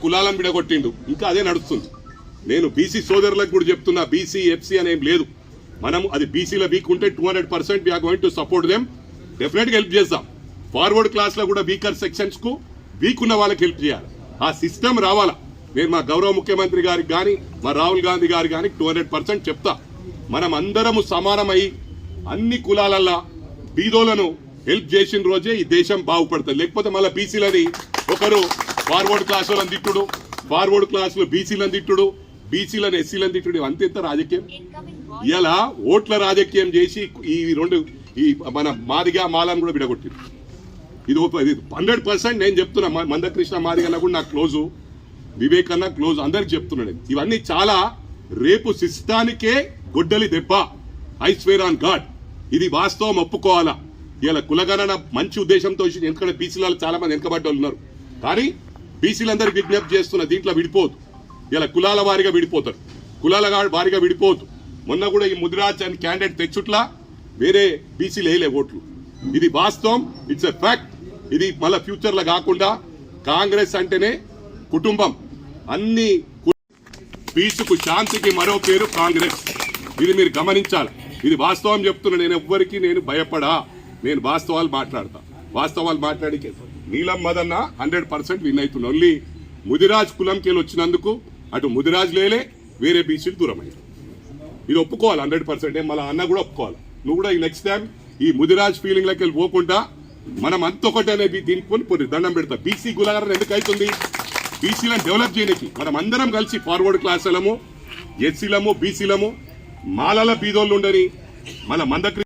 కులాలను విడగొట్టిండు, ఇంకా అదే నడుస్తుంది. నేను బీసీ సోదరులకు కూడా చెప్తున్నా, బీసీ ఎఫ్సీ అనేం లేదు. మనం అది బీసీలో వీక్ ఉంటే 200% we are going to support them, definite గా హెల్ప్ చేద్దాం. ఫార్వర్డ్ క్లాస్ లో కూడా వీకర్ సెక్షన్స్ కు వీక్ ఉన్న వాళ్ళకి హెల్ప్ చేయాలి. ఆ సిస్టమ్ రావాలా. నేను మా గౌరవ ముఖ్యమంత్రి గారికి కానీ మా రాహుల్ గాంధీ గారికి కానీ 200% చెప్తా. మనం అందరము సమానమై అన్ని కులాలల్లా బీదోలను హెల్ప్ చేసిన రోజే ఈ దేశం బాగుపడుతుంది. లేకపోతే మళ్ళీ బీసీలని ఒకరు ఫార్వర్డ్ క్లాస్ వాళ్ళని తిట్టుడు, ఫార్వర్డ్ క్లాస్ లో బీసీలను తిట్టుడు, బీసీలను ఎస్సీలను తిట్టుడు, అంతెంత రాజకీయం. ఇలా ఓట్ల రాజకీయం చేసి ఈ రెండు ఈ మన మాదిగా మాలను కూడా విడగొట్టింది. ఇది 100% నేను చెప్తున్నా. మందకృష్ణ మాదిగన్న కూడా నాకు క్లోజు, వివేక్ అన్న క్లోజ్, అందరికి చెప్తున్నాడు. ఇవన్నీ చాలా రేపు సిస్టానికే గొడ్డలి దెబ్బ. ఐ స్వేర్ ఆన్ గాడ్, ఇది వాస్తవం, ఒప్పుకోవాలా. ఇలా కులగణన మంచి ఉద్దేశంతో, ఎందుకంటే బీసీలలో చాలా మంది వెనకబడ్డ వాళ్ళు ఉన్నారు. కానీ బీసీలందరికీ విజ్ఞప్తి చేస్తున్న, దీంట్లో విడిపోదు. ఇలా కులాల వారిగా విడిపోతారు, కులాల వారిగా విడిపోవద్దు. మొన్న కూడా ఈ ముదిరాజ్ అని క్యాండిడేట్ తెచ్చుట్లా వేరే బీసీలు వేయలే ఓట్లు. ఇది వాస్తవం, ఇట్స్ ఎ ఫ్యాక్ట్. ఇది మళ్ళీ ఫ్యూచర్ లో కాకుండా కాంగ్రెస్ అంటేనే కుటుంబం, అన్ని పీసుకు శాంతికి మరో పేరు కాంగ్రెస్. ఇది మీరు గమనించాలి. ఇది వాస్తవం చెప్తున్నా. నేను ఎవ్వరికి భయపడా. నేను వాస్తవాలు మాట్లాడతా. వాస్తవాలు మాట్లాడికే నీలం మదన్న 100% విన్ అవుతున్నా. ఓన్లీ ముదిరాజ్ కులంకి వచ్చినందుకు అటు ముదిరాజ్ లేలే, వేరే బీసీలు దూరం అయ్యారు. ఇది ఒప్పుకోవాలి 100%. మళ్ళీ అన్న కూడా ఒప్పుకోవాలి. నువ్వు కూడా ఈ నెక్స్ట్ టైం ఈ ముదిరాజ్ ఫీలింగ్ లకి వెళ్ళి పోకుండా మనం అంతొకటి అనేది దీనికి కొని దండం పెడతా. బీసీ గులాగరణ ఎందుకు అవుతుంది? బీసీలను డెవలప్ చేయడానికి మనం అందరం కలిసి ఫార్వర్డ్ క్లాసులము, ఎస్సీలము, బీసీలము, మాలల బీదోళ్ళు ఉండని మన మందకృష్ణ